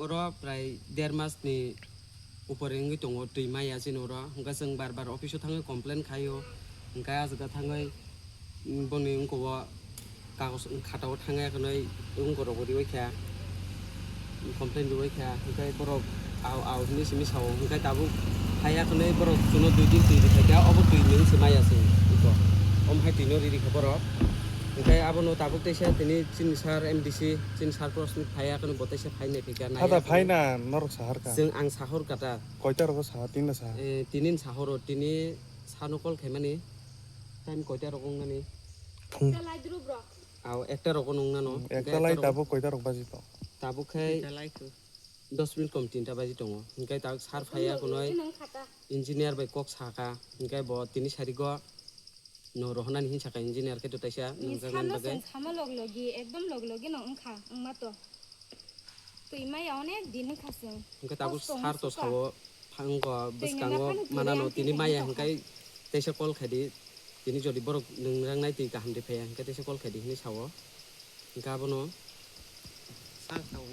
oro prai 1.5 mas ni upore ngi tongo tui maya sin oro hingka जों bar office thangai complain khayo hingka ajaga thangai boni ungko kagos khatao thangai kanai ungko rogori waikha complain di waikha hingka borok aw ni simi saw hingka tabu haya kanai borok juno 2 din tui khaja obo tui ning semaya sin iko hai tino ri borok hingka abono tabuk tesa tini chinsar MDC chinsar prosnik phaya kono botese phaine phika na hada phaina norok sahar ka जों आं साहर kata koita roko sahar tinna sahar tinin sahoro tini sanukol khaimani time koita rokong nani aw ekta rokong nong nano ekta lai tabu koita rok baji to tabu khai 10 minute kom 3ta baji tongo hingkai tak sar phaya konoi engineer bai kok saka hingkai bo tini sarigo no rohnan hin saka engineer ke to taisa nongjagan bagai sama loglogi ekdom loglogi no ongkha ongma to tuimai অনেক দিন খাসে hingkai tabu sar to sawo phanggo buskango manano tini maya hingkai taisa kol khadi tini jodi borok nongrang nai tui kaham de phaya hingkai taisa kol khadi hini sawo hingka abono sang sawo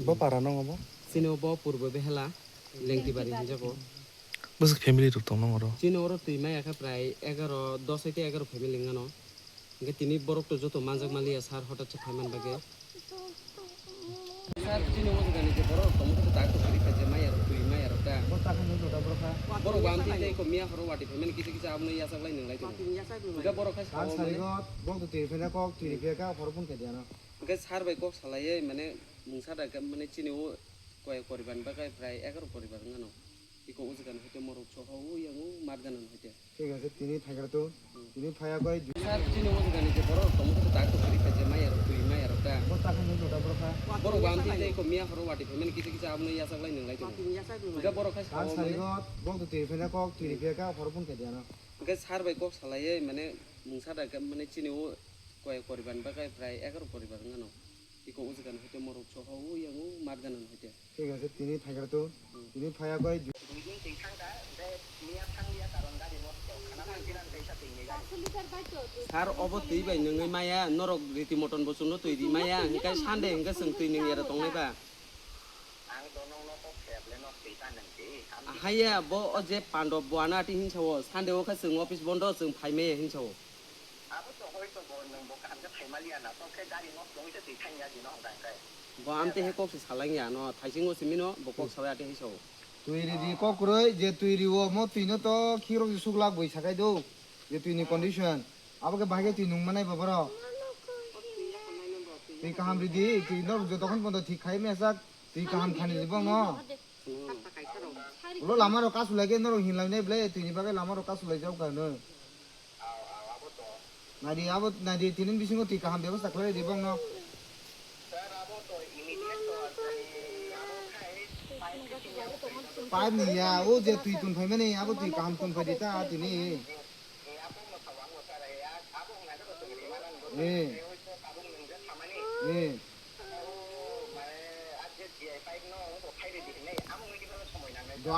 bo parano ngobo sino bo purbo behela lengti bari hinjago busuk family rok tong ngoro sino oro tui maya kha prai 11 10 থেকে 11 family ngano hingkai tini borok to joto manjak malia sar hotat cha phaiman bage sar sino mo gani je borok to mo tak to kari khaje maya ro tui maya ro ta bota khan no ta borok borok amti te ko mia horo wati family kisi kisi amno ya saklai ninglai to ga borok kha sar sarigot bong to tirfena kok tirifeka forbun ke diano ga sar bai kok salaye mane mungsa da mane chini o koy koriban bagai prai 11 koriban ngano iko ujagan hote morok choho yangu marganan hote ঠিক আছে তিনি থাকার তো তিনি ফায়া কই sar chini mo gani je borok to mo tak to kari khaje maya ro tui maya ro ta বস্তা খান no ta borok borok amti te ko mia horo wati family kisi kisi amno ya saklai ninglai to ga borok kha sar sarigot bong to tirfena kok tirifeka forbun ke diano ga sar bai kok salaye mane mungsa da mane chini o koy koriban bagai prai 11 koriban ngano iko ujagan hote morok choho yangu marganan hote ঠিক আছে তিনি থাকার তো তিনি ফায়া কই sar obo tui bai nongai maya norok riti moton bosuno tui di maya hingkai sande hingkai seng tui ning era tongnai ba haya bo oje pandop boana ti hinsawo sande o kha seng office bondo seng phaime hinsawo bo amte he kok salang ya no thaisingo simino bo kok sawa ate hisawo তুই রি cock রই যে তুই Rio মো তুই ন তো খিরো সুগলা বই সাকাই দো যে তুই নি কন্ডিশন আবকে ভাগে তুই নুং মানাই বাবার তুই কাহাম রিদি তুই ন যতক্ষণ পর্যন্ত ঠিক খাই মেসাক তুই কাহাম খানি দিব ন ওলো লামার কাজ লাগে ন হিনলাই নাই বলে তুই নি বাগে লামার কাজ লাই যাও কান নাদি আবত নাদি তিন বিসিং তুই কাহাম ব্যবস্থা করে দিব ন পাইপ নিয়া ও যে তুই তুন ফাইমে নেই আবো তুই কাম তুন ফাই দিতা তিনি এ এ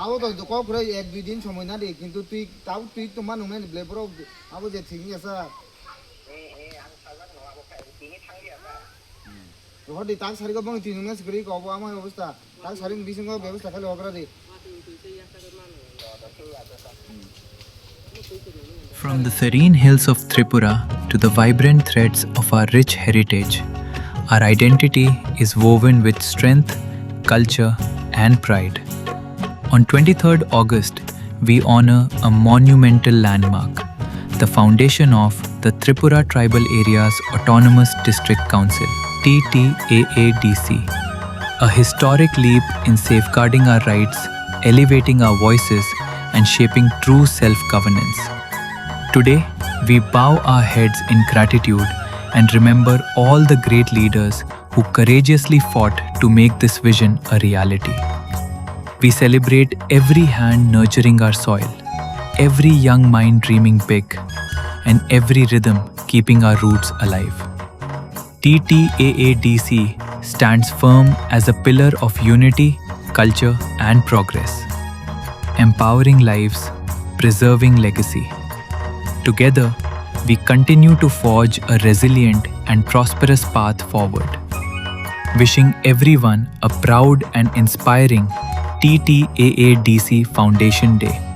আবো তো কক করে 1-2 দিন সময় না দে কিন্তু তুই তাও তুই তো মানু মেন ব্লে ব্রো আবো যে ঠিক আছে হদি তাক সারিগো বং তুই নুনে সরি কব আমার অবস্থা তাক সারিং বিসিং ব্যবস্থা খালি অগরা দে From the serene hills of Tripura to the vibrant threads of our rich heritage, our identity is woven with strength, culture, and pride. On 23rd August, we honor a monumental landmark, the foundation of the Tripura Tribal Areas Autonomous District Council, TTAADC, a historic leap in safeguarding our rights, elevating our voices, and shaping true self-governance. Today, we bow our heads in gratitude and remember all the great leaders who courageously fought to make this vision a reality. We celebrate every hand nurturing our soil, every young mind dreaming big, and every rhythm keeping our roots alive. TTAADC stands firm as a pillar of unity, culture, and progress, empowering lives, preserving legacy. Together, we continue to forge a resilient and prosperous path forward. wishing everyone a proud and inspiring TTAADC Foundation Day.